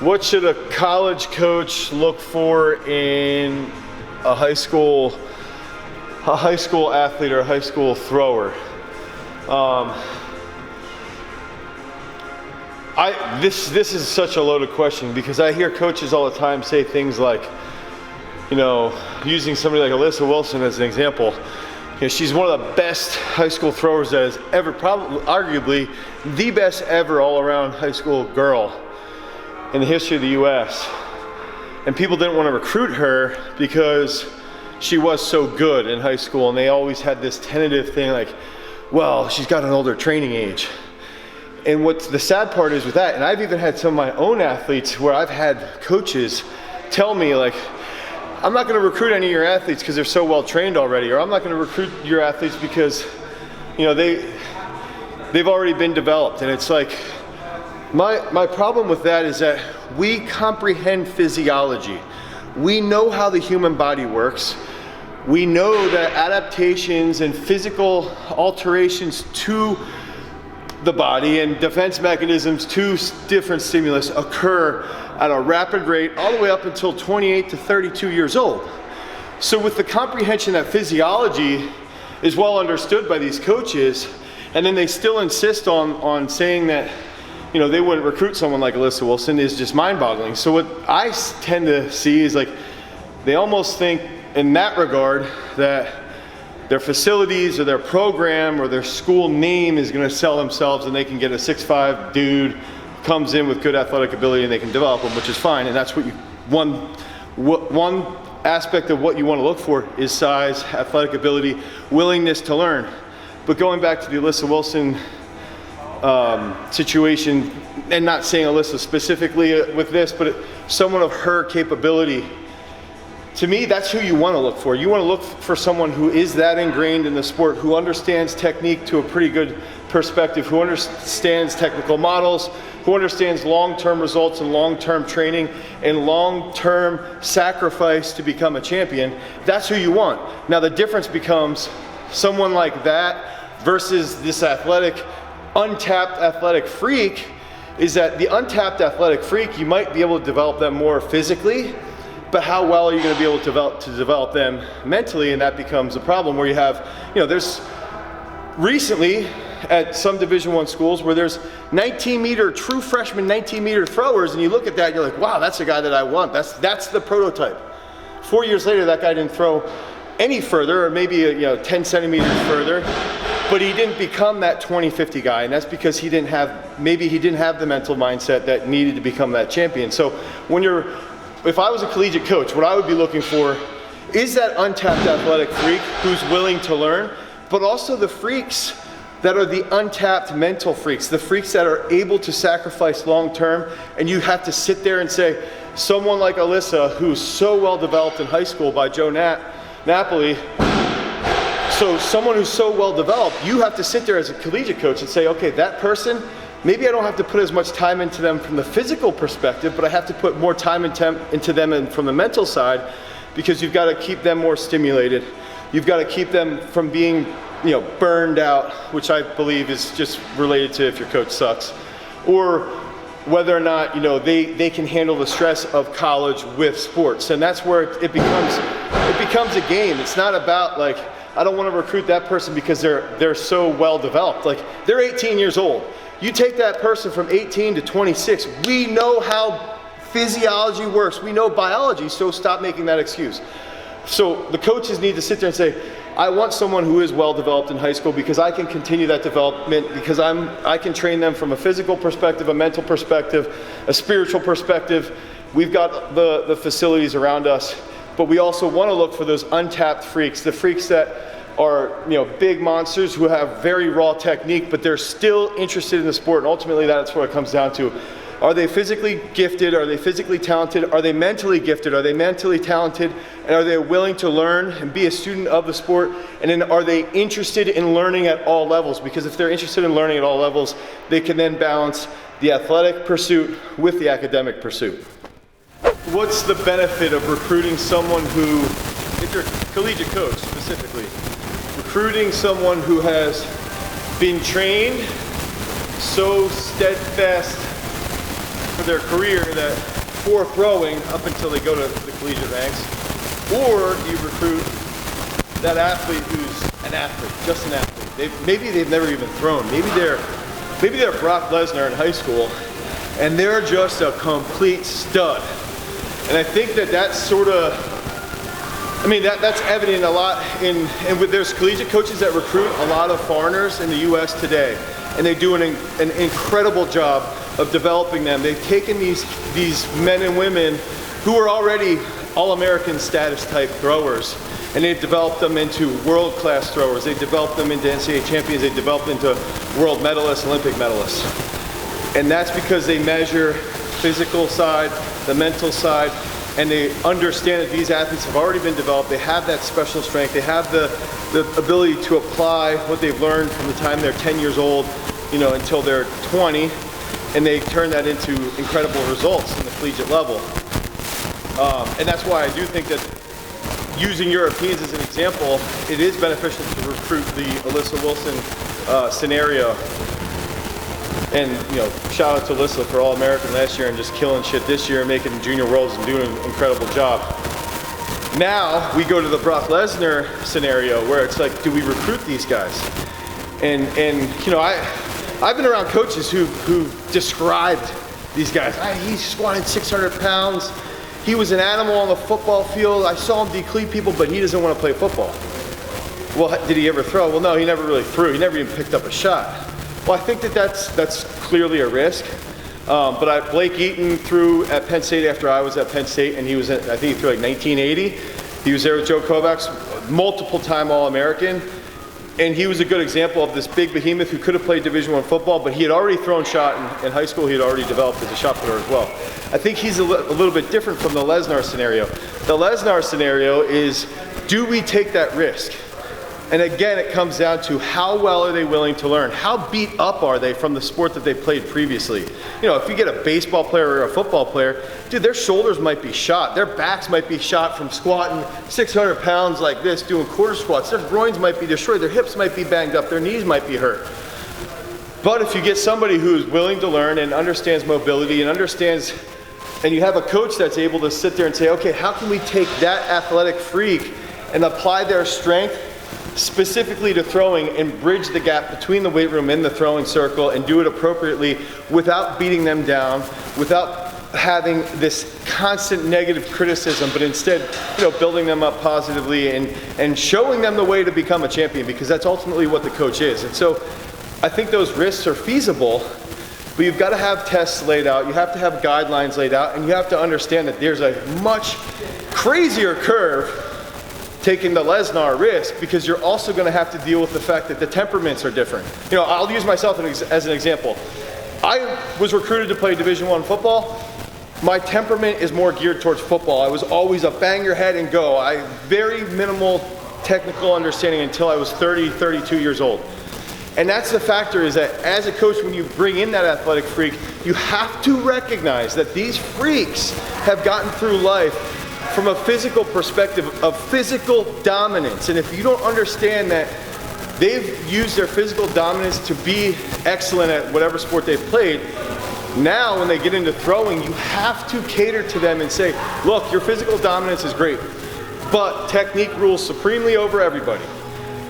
What should a college coach look for in a high school athlete or a high school thrower? This is such a loaded question, because I hear coaches all the time say things like, you know, using somebody like Alyssa Wilson as an example. You know, she's one of the best high school throwers that has ever, probably, arguably, the best ever all-around high school girl in the history of the U.S. And people didn't want to recruit her because she was so good in high school, and they always had this tentative thing like, well, she's got an older training age. And what's the sad part is with that, and I've even had some of my own athletes where I've had coaches tell me like, I'm not going to recruit any of your athletes because they're so well trained already, or I'm not going to recruit your athletes because, you know, they've already been developed. And it's like, my problem with that is that we comprehend physiology. We know how the human body works. We know that adaptations and physical alterations to the body and defense mechanisms to different stimulus occur at a rapid rate all the way up until 28 to 32 years old. So with the comprehension that physiology is well understood by these coaches, and then they still insist on saying that, you know, they wouldn't recruit someone like Alyssa Wilson, is just mind-boggling. So what I tend to see is like, they almost think in that regard that their facilities or their program or their school name is going to sell themselves, and they can get a 6'5" dude comes in with good athletic ability and they can develop them, which is fine. And that's what one aspect of what you want to look for is size, athletic ability, willingness to learn. But going back to the Alyssa Wilson situation, and not saying Alyssa specifically with this, but someone of her capability, to me, that's who you want to look for. You want to look for someone who is that ingrained in the sport, who understands technique to a pretty good perspective, who understands technical models, who understands long-term results and long-term training and long-term sacrifice to become a champion. That's who you want. Now the difference becomes someone like that versus this untapped athletic freak, is that the untapped athletic freak, you might be able to develop them more physically, but how well are you going to be able to develop them mentally? And that becomes a problem where you have, you know, there's recently at some Division I schools where there's 19-meter, true freshman 19-meter throwers, and you look at that and you're like, wow, that's a guy that I want. That's the prototype. 4 years later, that guy didn't throw any further, or maybe 10 centimeters further, but he didn't become that 20-50 guy, and that's because maybe he didn't have the mental mindset that needed to become that champion. So if I was a collegiate coach, what I would be looking for is that untapped athletic freak who's willing to learn, but also the freaks that are the untapped mental freaks, the freaks that are able to sacrifice long term. And you have to sit there and say, someone like Alyssa, who's so well developed in high school by Joe Napoli, so someone who's so well developed, you have to sit there as a collegiate coach and say, okay, that person, maybe I don't have to put as much time into them from the physical perspective, but I have to put more time into them and from the mental side, because you've got to keep them more stimulated. You've got to keep them from being, burned out, which I believe is just related to if your coach sucks, or whether or not, they can handle the stress of college with sports. And that's where it becomes a game. It's not about like, I don't want to recruit that person because they're so well developed. Like, they're 18 years old. You take that person from 18 to 26, we know how physiology works, we know biology, so stop making that excuse. So the coaches need to sit there and say, I want someone who is well developed in high school because I can continue that development, because I can train them from a physical perspective, a mental perspective, a spiritual perspective. We've got the facilities around us, but we also want to look for those untapped freaks, the freaks that are big monsters who have very raw technique, but they're still interested in the sport. And ultimately, that's what it comes down to. Are they physically gifted? Are they physically talented? Are they mentally gifted? Are they mentally talented? And are they willing to learn and be a student of the sport? And then are they interested in learning at all levels? Because if they're interested in learning at all levels, they can then balance the athletic pursuit with the academic pursuit. What's the benefit of recruiting someone who, if you're a collegiate coach specifically, recruiting someone who has been trained so steadfast for their career that for throwing up until they go to the collegiate ranks? Or do you recruit that athlete who's an athlete, just an athlete? Maybe they've never even thrown. Maybe they're Brock Lesnar in high school, and they're just a complete stud. And I think that's sort of, I mean, that's evident a lot there's collegiate coaches that recruit a lot of foreigners in the U.S. today, and they do an incredible job of developing them. They've taken these men and women who are already All-American status type throwers, and they've developed them into world-class throwers. They've developed them into NCAA champions. They've developed them into world medalists, Olympic medalists. And that's because they measure physical side, the mental side, and they understand that these athletes have already been developed. They have that special strength. They have the ability to apply what they've learned from the time they're 10 years old, you know, until they're 20, and they turn that into incredible results in the collegiate level. And that's why I do think that using Europeans as an example, it is beneficial to recruit the Alyssa Wilson scenario. And, you know, shout out to Alyssa for All-American last year and just killing shit this year, making junior worlds and doing an incredible job. Now we go to the Brock Lesnar scenario where it's like, do we recruit these guys? And you know, I've been around coaches who described these guys. He's squatting 600 pounds. He was an animal on the football field. I saw him decleat people, but he doesn't want to play football. Well, did he ever throw? Well, no, he never really threw. He never even picked up a shot. Well, I think that's clearly a risk. But Blake Eaton threw at Penn State after I was at Penn State, and he was, I think he threw like 1980. He was there with Joe Kovacs, multiple-time All-American. And he was a good example of this big behemoth who could have played Division I football, but he had already thrown shot in high school. He had already developed as a shot putter as well. I think he's a little bit different from the Lesnar scenario. The Lesnar scenario is, do we take that risk? And again, it comes down to how well are they willing to learn? How beat up are they from the sport that they played previously? You know, if you get a baseball player or a football player, dude, their shoulders might be shot. Their backs might be shot from squatting 600 pounds like this, doing quarter squats. Their groins might be destroyed. Their hips might be banged up. Their knees might be hurt. But if you get somebody who's willing to learn and understands mobility and understands, and you have a coach that's able to sit there and say, okay, how can we take that athletic freak and apply their strength specifically to throwing and bridge the gap between the weight room and the throwing circle and do it appropriately without beating them down, without having this constant negative criticism, but instead, you know, building them up positively and showing them the way to become a champion, because that's ultimately what the coach is. And so I think those risks are feasible, but you've got to have tests laid out, you have to have guidelines laid out, and you have to understand that there's a much crazier curve taking the Lesnar risk, because you're also going to have to deal with the fact that the temperaments are different. You know, I'll use myself as an example. I was recruited to play Division I football. My temperament is more geared towards football. I was always a bang your head and go. I very minimal technical understanding until I was 30, 32 years old. And that's the factor, is that as a coach, when you bring in that athletic freak, you have to recognize that these freaks have gotten through life from a physical perspective of physical dominance. And if you don't understand that they've used their physical dominance to be excellent at whatever sport they've played, now when they get into throwing, you have to cater to them and say, look, your physical dominance is great, but technique rules supremely over everybody.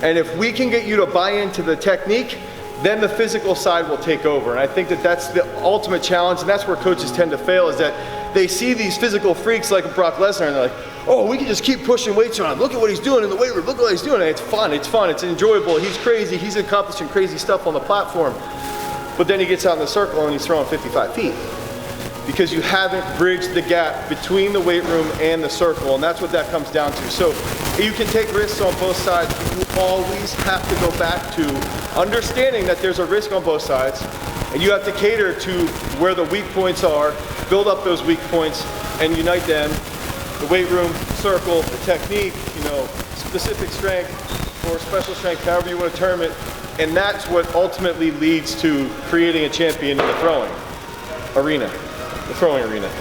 And if we can get you to buy into the technique, then the physical side will take over. And I think that that's the ultimate challenge, and that's where coaches tend to fail, is that they see these physical freaks like Brock Lesnar, and they're like, oh, we can just keep pushing weights around. Look at what he's doing in the weight room. Look at what he's doing. And it's fun, it's enjoyable. He's crazy. He's accomplishing crazy stuff on the platform. But then he gets out in the circle and he's throwing 55 feet. Because you haven't bridged the gap between the weight room and the circle, and that's what that comes down to. So you can take risks on both sides, but you always have to go back to understanding that there's a risk on both sides, and you have to cater to where the weak points are, build up those weak points, and unite them. The weight room, circle, the technique, you know, specific strength or special strength, however you want to term it, and that's what ultimately leads to creating a champion in the throwing arena. The throwing arena.